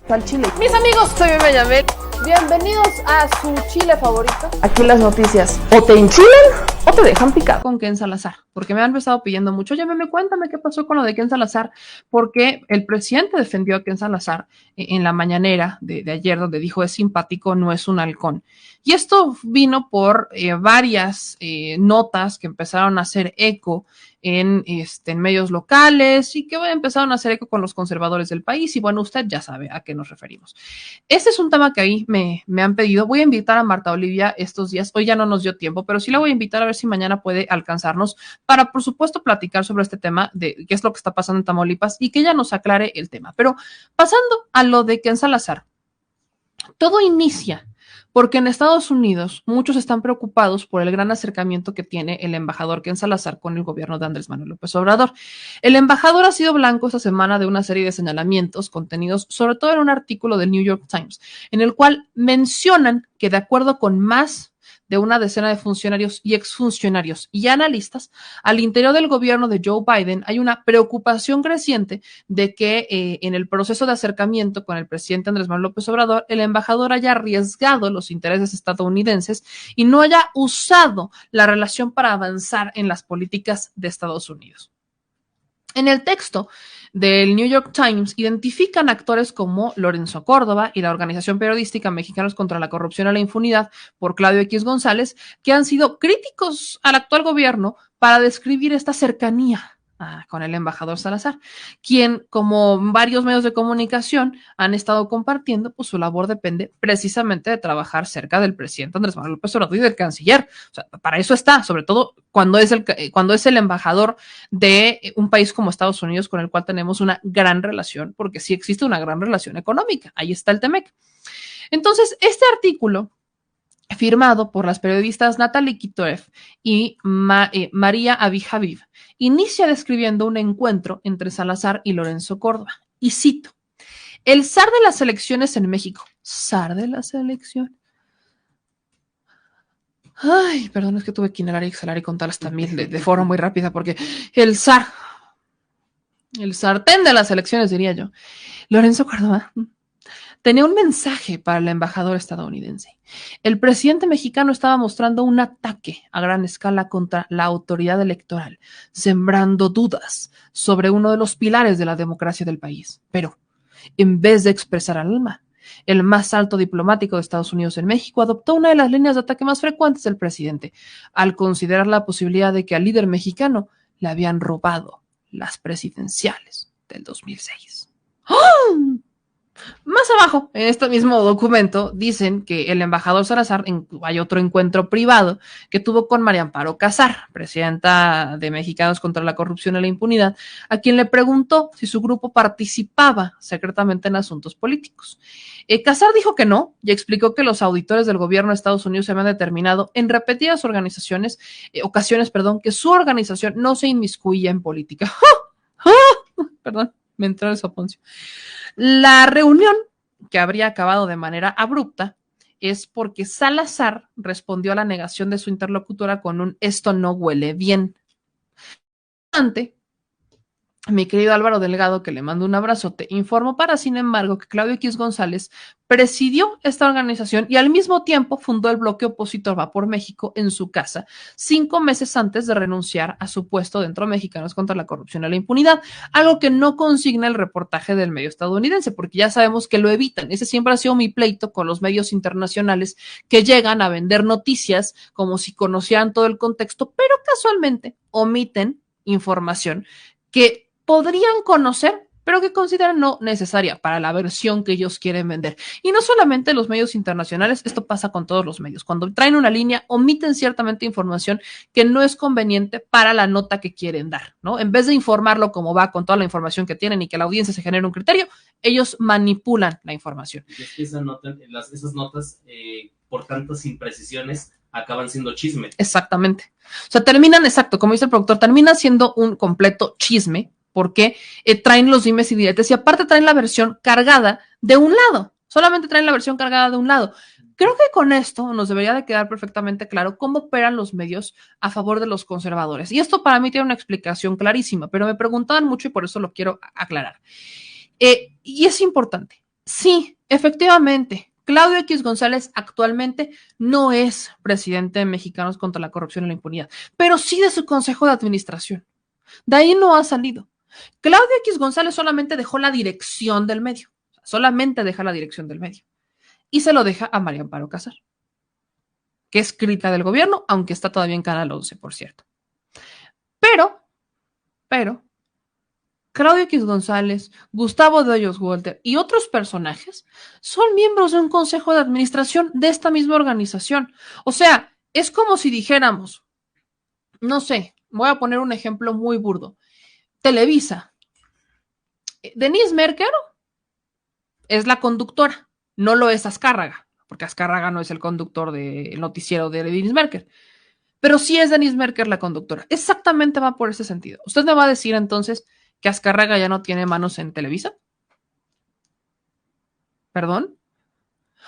Al chile. Mis amigos, soy Bebe Yamel. Bienvenidos a su chile favorito. Aquí las noticias o te enchilan o te dejan picado. Con Ken Salazar, porque me han estado pidiendo mucho. Ya cuéntame qué pasó con lo de Ken Salazar, porque el presidente defendió a Ken Salazar en la mañanera de ayer, donde dijo es simpático, no es un halcón. Y esto vino por varias notas que empezaron a hacer eco en medios locales y que empezaron a hacer eco con los conservadores del país. Y bueno, usted ya sabe a qué nos referimos. Este es un tema que ahí me han pedido. Voy a invitar a Marta Olivia estos días. Hoy ya no nos dio tiempo, pero sí la voy a invitar a ver si mañana puede alcanzarnos para, por supuesto, platicar sobre este tema de qué es lo que está pasando en Tamaulipas y que ella nos aclare el tema. Pero pasando a lo de Ken Salazar, todo inicia porque en Estados Unidos muchos están preocupados por el gran acercamiento que tiene el embajador Ken Salazar con el gobierno de Andrés Manuel López Obrador. El embajador ha sido blanco esta semana de una serie de señalamientos contenidos sobre todo en un artículo del New York Times, en el cual mencionan que de acuerdo con más de una decena de funcionarios y exfuncionarios y analistas, al interior del gobierno de Joe Biden hay una preocupación creciente de que en el proceso de acercamiento con el presidente Andrés Manuel López Obrador, el embajador haya arriesgado los intereses estadounidenses y no haya usado la relación para avanzar en las políticas de Estados Unidos. En el texto del New York Times identifican actores como Lorenzo Córdoba y la organización periodística Mexicanos contra la Corrupción y la Impunidad por Claudio X González, que han sido críticos al actual gobierno para describir esta cercanía con el embajador Salazar, quien, como varios medios de comunicación han estado compartiendo, pues su labor depende precisamente de trabajar cerca del presidente Andrés Manuel López Obrador y del canciller. O sea, para eso está, sobre todo cuando es el embajador de un país como Estados Unidos, con el cual tenemos una gran relación, porque sí existe una gran relación económica. Ahí está el TEMEC. Entonces, este artículo, firmado por las periodistas Natalie Kitoev y María Abihabib, inicia describiendo un encuentro entre Salazar y Lorenzo Córdoba. Y cito: el zar de las elecciones en México. ¿Zar de las elecciones? Ay, perdón, es que tuve que inhalar y exhalar y contar hasta 1000 de forma muy rápida, porque el zar, el sartén de las elecciones, diría yo, Lorenzo Córdoba, tenía un mensaje para el embajador estadounidense. El presidente mexicano estaba mostrando un ataque a gran escala contra la autoridad electoral, sembrando dudas sobre uno de los pilares de la democracia del país. Pero, en vez de expresar alarma, el más alto diplomático de Estados Unidos en México adoptó una de las líneas de ataque más frecuentes del presidente, al considerar la posibilidad de que al líder mexicano le habían robado las presidenciales del 2006. ¡Oh! Más abajo, en este mismo documento, dicen que el embajador Salazar, hay otro encuentro privado que tuvo con María Amparo Casar, presidenta de Mexicanos contra la Corrupción y la Impunidad, a quien le preguntó si su grupo participaba secretamente en asuntos políticos. Casar dijo que no y explicó que los auditores del gobierno de Estados Unidos se habían determinado en repetidas ocasiones que su organización no se inmiscuía en política. Perdón, me entró el soponcio. La reunión, que habría acabado de manera abrupta, es porque Salazar respondió a la negación de su interlocutora con un "esto no huele bien". Mi querido Álvaro Delgado, que le mando un abrazote, informó sin embargo, que Claudio X González presidió esta organización y al mismo tiempo fundó el bloque opositor Va por México en su casa, 5 meses antes de renunciar a su puesto dentro de Mexicanos contra la Corrupción y la Impunidad, algo que no consigna el reportaje del medio estadounidense, porque ya sabemos que lo evitan. Ese siempre ha sido mi pleito con los medios internacionales que llegan a vender noticias como si conocieran todo el contexto, pero casualmente omiten información que podrían conocer, pero que consideran no necesaria para la versión que ellos quieren vender. Y no solamente los medios internacionales, esto pasa con todos los medios. Cuando traen una línea, omiten ciertamente información que no es conveniente para la nota que quieren dar, ¿no? En vez de informarlo como va con toda la información que tienen y que la audiencia se genere un criterio, ellos manipulan la información. Y es que esas notas, por tantas imprecisiones, acaban siendo chisme. Exactamente. O sea, terminan, exacto, como dice el productor, termina siendo un completo chisme, porque traen los dimes y diretes y aparte traen la versión cargada de un lado, solamente traen la versión cargada de un lado. Creo que con esto nos debería de quedar perfectamente claro cómo operan los medios a favor de los conservadores. Y esto para mí tiene una explicación clarísima, pero me preguntaban mucho y por eso lo quiero aclarar. Y es importante. Sí, efectivamente, Claudio X González actualmente no es presidente de Mexicanos contra la Corrupción y la Impunidad, pero sí de su consejo de administración. De ahí no ha salido. Claudio X González solamente dejó la dirección del medio, solamente deja la dirección del medio y se lo deja a María Amparo Casar, que es crítica del gobierno, aunque está todavía en Canal 11, por cierto. Pero, Claudio X González, Gustavo de Hoyos Walter y otros personajes son miembros de un consejo de administración de esta misma organización. O sea, es como si dijéramos, no sé, voy a poner un ejemplo muy burdo. Televisa. Denise Merker es la conductora, no lo es Azcárraga, porque Azcárraga no es el conductor del noticiero de Denise Merker. Pero sí es Denise Merker la conductora. Exactamente va por ese sentido. ¿Usted me va a decir entonces que Azcárraga ya no tiene manos en Televisa? ¿Perdón?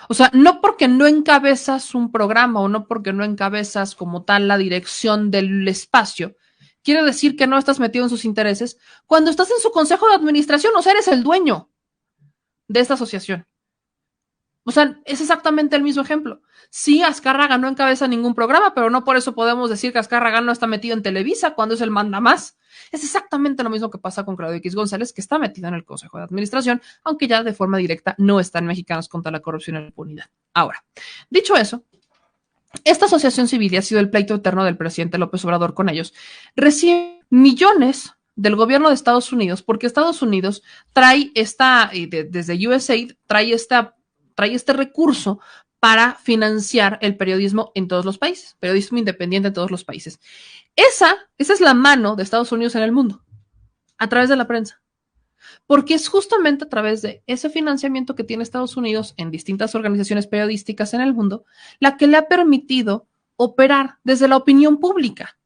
O sea, no porque no encabezas un programa o no porque no encabezas como tal la dirección del espacio, quiere decir que no estás metido en sus intereses cuando estás en su consejo de administración, o sea, eres el dueño de esta asociación. O sea, es exactamente el mismo ejemplo. Sí, Azcárraga no encabeza ningún programa, pero no por eso podemos decir que Azcárraga no está metido en Televisa cuando es el mandamás. Es exactamente lo mismo que pasa con Claudio X González, que está metido en el Consejo de Administración, aunque ya de forma directa no está en Mexicanos contra la Corrupción y la Impunidad. Ahora, dicho eso, esta asociación civil, y ha sido el pleito eterno del presidente López Obrador con ellos, recibe millones del gobierno de Estados Unidos, porque Estados Unidos trae desde USAID, trae este recurso para financiar el periodismo en todos los países, periodismo independiente en todos los países. Esa es la mano de Estados Unidos en el mundo, a través de la prensa, porque es justamente a través de ese financiamiento que tiene Estados Unidos en distintas organizaciones periodísticas en el mundo, la que le ha permitido operar desde la opinión pública.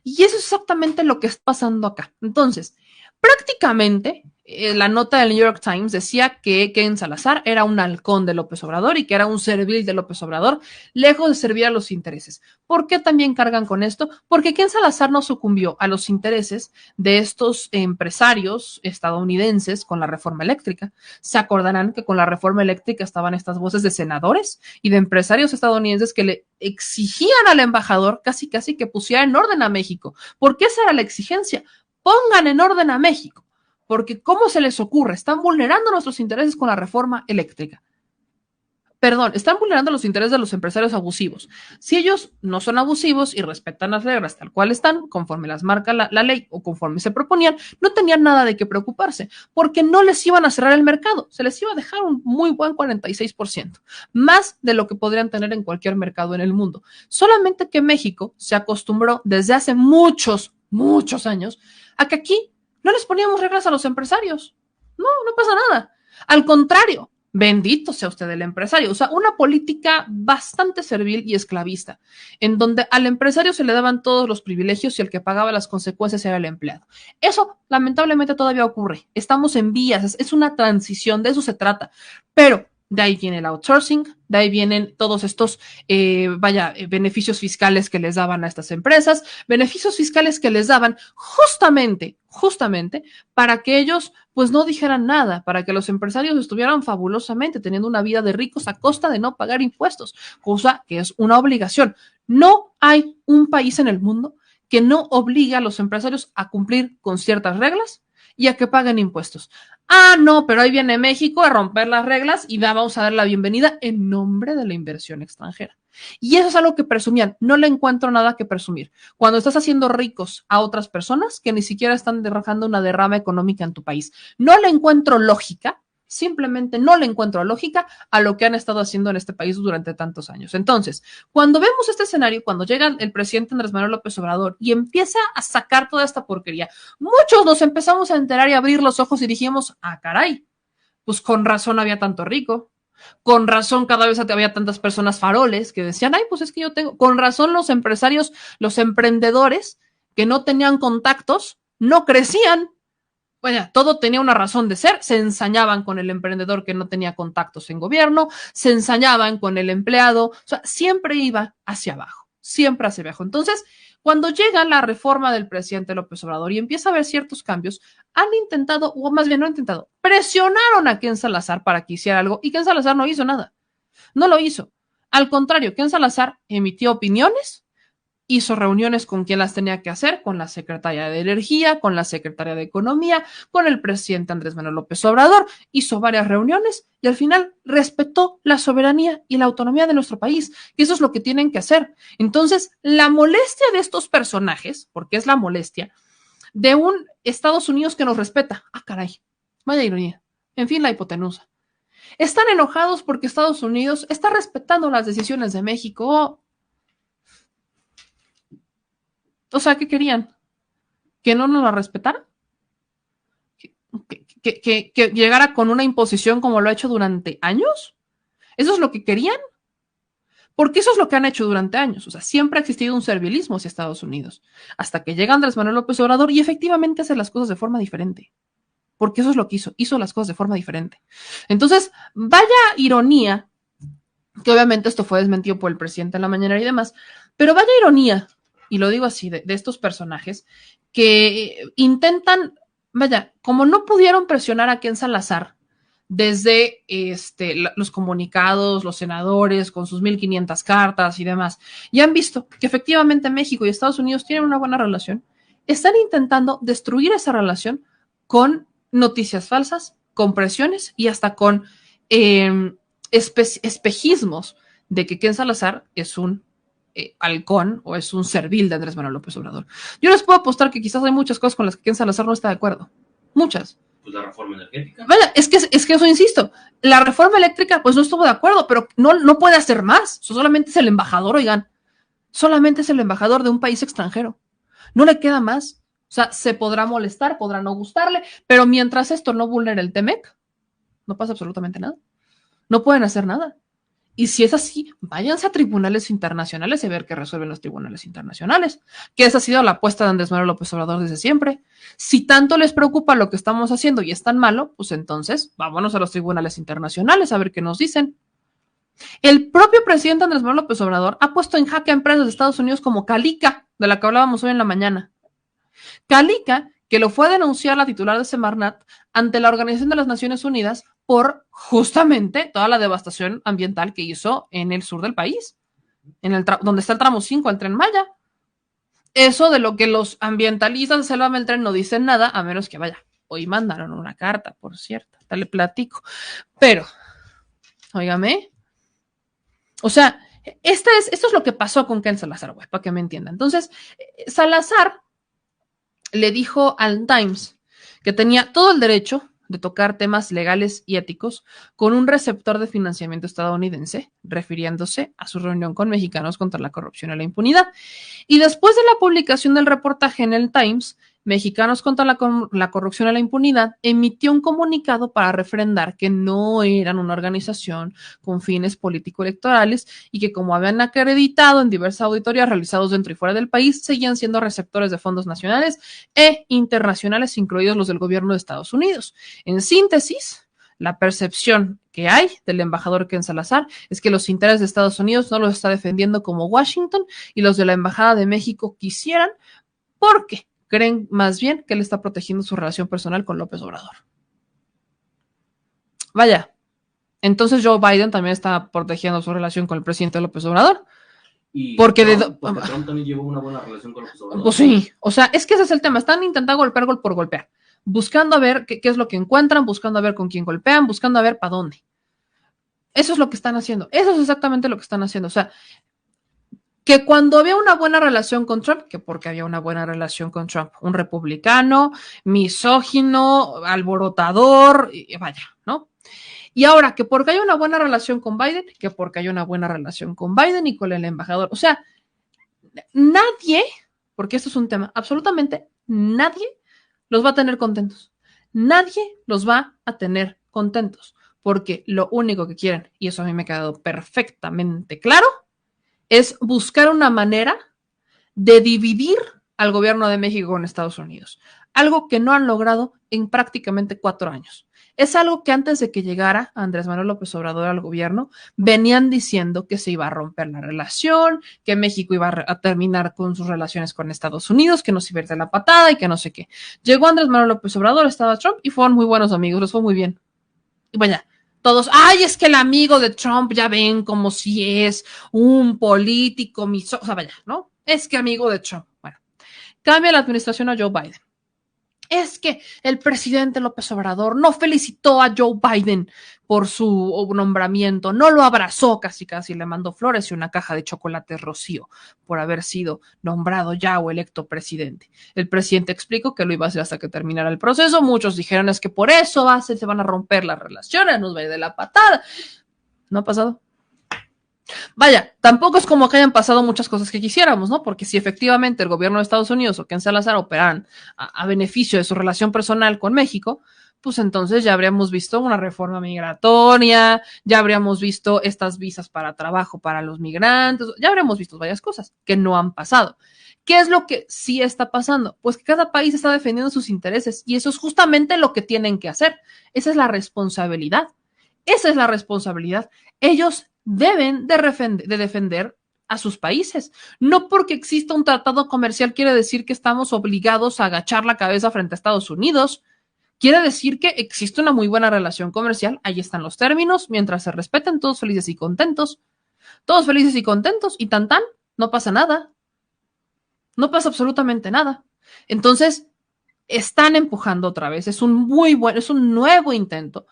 Y eso es exactamente lo que está pasando acá. Entonces, prácticamente, la nota del New York Times decía que Ken Salazar era un halcón de López Obrador y que era un servil de López Obrador, lejos de servir a los intereses. ¿Por qué también cargan con esto? Porque Ken Salazar no sucumbió a los intereses de estos empresarios estadounidenses con la reforma eléctrica. Se acordarán que con la reforma eléctrica estaban estas voces de senadores y de empresarios estadounidenses que le exigían al embajador casi que pusiera en orden a México. ¿Por qué esa era la exigencia? Pongan en orden a México. Porque ¿cómo se les ocurre? Están vulnerando nuestros intereses con la reforma eléctrica. Perdón, están vulnerando los intereses de los empresarios abusivos. Si ellos no son abusivos y respetan las reglas tal cual están, conforme las marca la ley o conforme se proponían, no tenían nada de qué preocuparse, porque no les iban a cerrar el mercado, se les iba a dejar un muy buen 46%, más de lo que podrían tener en cualquier mercado en el mundo. Solamente que México se acostumbró desde hace muchos años a que aquí no les poníamos reglas a los empresarios. No pasa nada. Al contrario, bendito sea usted el empresario. O sea, una política bastante servil y esclavista, en donde al empresario se le daban todos los privilegios y el que pagaba las consecuencias era el empleado. Eso, lamentablemente, todavía ocurre. Estamos en vías, es una transición, de eso se trata. Pero de ahí viene el outsourcing, de ahí vienen todos estos, beneficios fiscales que les daban a estas empresas, beneficios fiscales que les daban justamente para que ellos pues no dijeran nada, para que los empresarios estuvieran fabulosamente teniendo una vida de ricos a costa de no pagar impuestos, cosa que es una obligación. No hay un país en el mundo que no obligue a los empresarios a cumplir con ciertas reglas y a que paguen impuestos. Ah, no, pero ahí viene México a romper las reglas y vamos a dar la bienvenida en nombre de la inversión extranjera. Y eso es algo que presumían. No le encuentro nada que presumir. Cuando estás haciendo ricos a otras personas que ni siquiera están derrojando una derrama económica en tu país. No le encuentro lógica, simplemente no le encuentro lógica a lo que han estado haciendo en este país durante tantos años. Entonces, cuando vemos este escenario, cuando llega el presidente Andrés Manuel López Obrador y empieza a sacar toda esta porquería, muchos nos empezamos a enterar y a abrir los ojos y dijimos, ah, caray, pues con razón había tanto rico. Con razón cada vez había tantas personas faroles que decían, ay, pues es que yo tengo, con razón los empresarios, los emprendedores que no tenían contactos, no crecían. Bueno, todo tenía una razón de ser, se ensañaban con el emprendedor que no tenía contactos en gobierno, se ensañaban con el empleado, o sea, siempre iba hacia abajo. siempre hace viaje. Entonces, cuando llega la reforma del presidente López Obrador y empieza a haber ciertos cambios, han intentado, o más bien no han intentado, presionaron a Ken Salazar para que hiciera algo y Ken Salazar no hizo nada. No lo hizo. Al contrario, Ken Salazar emitió opiniones, hizo reuniones con quien las tenía que hacer, con la secretaria de Energía, con la secretaria de Economía, con el presidente Andrés Manuel López Obrador, hizo varias reuniones y al final respetó la soberanía y la autonomía de nuestro país, que eso es lo que tienen que hacer. Entonces, la molestia de estos personajes, porque es la molestia, de un Estados Unidos que nos respeta. Ah, caray, vaya ironía. En fin, la hipotenusa. Están enojados porque Estados Unidos está respetando las decisiones de México. O sea, ¿qué querían? ¿Que no nos la respetaran? ¿Que llegara con una imposición como lo ha hecho durante años? ¿Eso es lo que querían? Porque eso es lo que han hecho durante años. O sea, siempre ha existido un servilismo hacia Estados Unidos. Hasta que llega Andrés Manuel López Obrador y efectivamente hace las cosas de forma diferente. Porque eso es lo que hizo. Hizo las cosas de forma diferente. Entonces, vaya ironía, que obviamente esto fue desmentido por el presidente en la mañanera y demás, pero vaya ironía, y lo digo así, de estos personajes que intentan, vaya, como no pudieron presionar a Ken Salazar desde los comunicados, los senadores con sus 1,500 cartas y demás, y han visto que efectivamente México y Estados Unidos tienen una buena relación, están intentando destruir esa relación con noticias falsas, con presiones y hasta con espejismos de que Ken Salazar es un halcón o es un servil de Andrés Manuel López Obrador. Yo les puedo apostar que quizás hay muchas cosas con las que Ken Salazar no está de acuerdo. Muchas. Pues la reforma energética. Vaya, es que eso insisto. La reforma eléctrica, pues no estuvo de acuerdo, pero no puede hacer más. Solamente es el embajador, oigan. Solamente es el embajador de un país extranjero. No le queda más. O sea, se podrá molestar, podrá no gustarle, pero mientras esto no vulnere el TEMEC, no pasa absolutamente nada. No pueden hacer nada. Y si es así, váyanse a tribunales internacionales y a ver qué resuelven los tribunales internacionales, que esa ha sido la apuesta de Andrés Manuel López Obrador desde siempre. Si tanto les preocupa lo que estamos haciendo y es tan malo, pues entonces vámonos a los tribunales internacionales a ver qué nos dicen. El propio presidente Andrés Manuel López Obrador ha puesto en jaque a empresas de Estados Unidos como Calica, de la que hablábamos hoy en la mañana. Calica, que lo fue a denunciar la titular de Semarnat ante la Organización de las Naciones Unidas por justamente toda la devastación ambiental que hizo en el sur del país, donde está el tramo 5, el Tren Maya. Eso de lo que los ambientalistas de Sálvame el Tren no dicen nada, a menos que vaya. Hoy mandaron una carta, por cierto, te le platico. Pero, óigame, o sea, esto es lo que pasó con Ken Salazar, güey, para que me entiendan. Entonces, Salazar le dijo al Times que tenía todo el derecho de tocar temas legales y éticos con un receptor de financiamiento estadounidense, refiriéndose a su reunión con mexicanos contra la corrupción y la impunidad. Y después de la publicación del reportaje en el Times, Mexicanos contra la corrupción y la impunidad emitió un comunicado para refrendar que no eran una organización con fines político-electorales y que, como habían acreditado en diversas auditorías realizadas dentro y fuera del país, seguían siendo receptores de fondos nacionales e internacionales, incluidos los del gobierno de Estados Unidos. En síntesis, la percepción que hay del embajador Ken Salazar es que los intereses de Estados Unidos no los está defendiendo como Washington y los de la Embajada de México quisieran, porque creen más bien que él está protegiendo su relación personal con López Obrador. Vaya, entonces Joe Biden también está protegiendo su relación con el presidente López Obrador. Y porque Trump también llevó una buena relación con López Obrador. Pues sí, o sea, es que ese es el tema. Están intentando golpear gol por golpear, buscando a ver qué es lo que encuentran, buscando a ver con quién golpean, buscando a ver para dónde. Eso es lo que están haciendo. Eso es exactamente lo que están haciendo. O sea, que cuando había una buena relación con Trump, que porque había una buena relación con Trump, un republicano, misógino, alborotador, y vaya, ¿no? Y ahora, que porque hay una buena relación con Biden, que porque hay una buena relación con Biden y con el embajador. O sea, nadie, porque esto es un tema, absolutamente nadie los va a tener contentos. Nadie los va a tener contentos, porque lo único que quieren, y eso a mí me ha quedado perfectamente claro, es buscar una manera de dividir al gobierno de México con Estados Unidos. Algo que no han logrado en prácticamente 4 años. Es algo que antes de que llegara Andrés Manuel López Obrador al gobierno, venían diciendo que se iba a romper la relación, que México iba a terminar con sus relaciones con Estados Unidos, que no se iba a ir de la patada y que no sé qué. Llegó Andrés Manuel López Obrador, estaba Trump y fueron muy buenos amigos, les fue muy bien. Y vaya, todos, ay, es que el amigo de Trump, ya ven como si es un político, o sea, vaya, ¿no? Es que amigo de Trump. Bueno, cambia la administración a Joe Biden. Es que el presidente López Obrador no felicitó a Joe Biden por su nombramiento, no lo abrazó, casi le mandó flores y una caja de chocolates Rocío por haber sido nombrado ya o electo presidente. El presidente explicó que lo iba a hacer hasta que terminara el proceso. Muchos dijeron es que por eso se van a romper las relaciones, nos va a ir de la patada. No ha pasado. Vaya, tampoco es como que hayan pasado muchas cosas que quisiéramos, ¿no? Porque si efectivamente el gobierno de Estados Unidos o Ken Salazar operaran a beneficio de su relación personal con México, pues entonces ya habríamos visto una reforma migratoria, ya habríamos visto estas visas para trabajo para los migrantes, ya habríamos visto varias cosas que no han pasado. ¿Qué es lo que sí está pasando? Pues que cada país está defendiendo sus intereses y eso es justamente lo que tienen que hacer. Esa es la responsabilidad. Esa es la responsabilidad. Ellos deben de defender a sus países. No porque exista un tratado comercial quiere decir que estamos obligados a agachar la cabeza frente a Estados Unidos. Quiere decir que existe una muy buena relación comercial. Ahí están los términos. Mientras se respeten, todos felices y contentos. Todos felices y contentos. Y tan, no pasa nada. No pasa absolutamente nada. Entonces, están empujando otra vez. Es un nuevo intento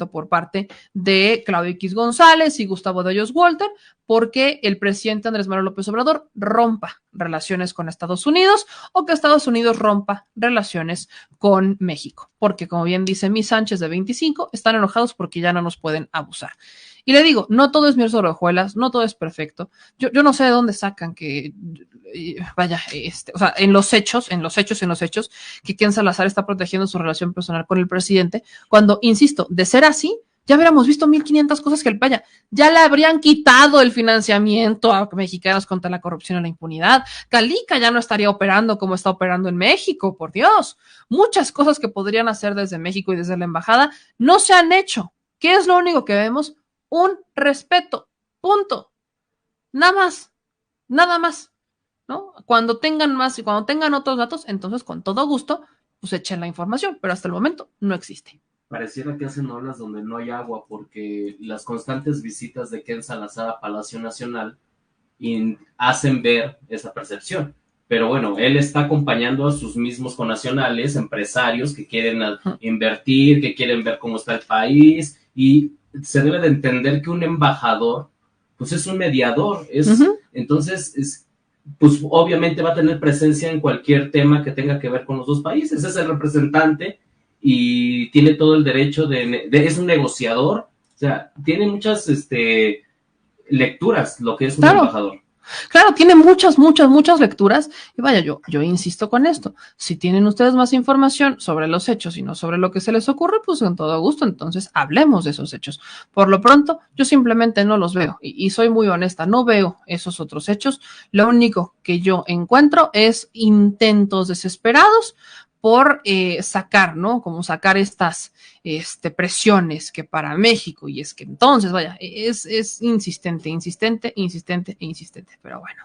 por parte de Claudio X González y Gustavo de Hoyos Walter, porque el presidente Andrés Manuel López Obrador rompa relaciones con Estados Unidos o que Estados Unidos rompa relaciones con México. Porque, como bien dice mi Sánchez de 25, están enojados porque ya no nos pueden abusar. Y le digo, no todo es miel sobre hojuelas, no todo es perfecto. Yo no sé de dónde sacan que, vaya, o sea, en los hechos, que Ken Salazar está protegiendo su relación personal con el presidente, cuando, insisto, de ser así, ya hubiéramos visto 1500 cosas que vaya, ya le habrían quitado el financiamiento a mexicanos contra la corrupción y la impunidad. Calica ya no estaría operando como está operando en México, por Dios. Muchas cosas que podrían hacer desde México y desde la embajada no se han hecho. ¿Qué es lo único que vemos? Un respeto, punto. Nada más, ¿no? Cuando tengan más y cuando tengan otros datos, entonces con todo gusto, pues echen la información, pero hasta el momento no existe. Pareciera que hacen olas donde no hay agua, porque las constantes visitas de Ken Salazar a Palacio Nacional hacen ver esa percepción. Pero bueno, él está acompañando a sus mismos connacionales, empresarios que quieren invertir, que quieren ver cómo está el país, y se debe de entender que un embajador, pues es un mediador, entonces, pues obviamente va a tener presencia en cualquier tema que tenga que ver con los dos países, es el representante y tiene todo el derecho es un negociador, o sea, tiene muchas lecturas lo que es un embajador. Claro, tiene muchas lecturas y vaya, yo insisto con esto, si tienen ustedes más información sobre los hechos y no sobre lo que se les ocurre, pues con todo gusto, entonces hablemos de esos hechos. Por lo pronto, yo simplemente no los veo y soy muy honesta, no veo esos otros hechos. Lo único que yo encuentro es intentos desesperados por sacar, ¿no? Como sacar estas presiones que para México, y es que entonces, vaya, es insistente, pero bueno.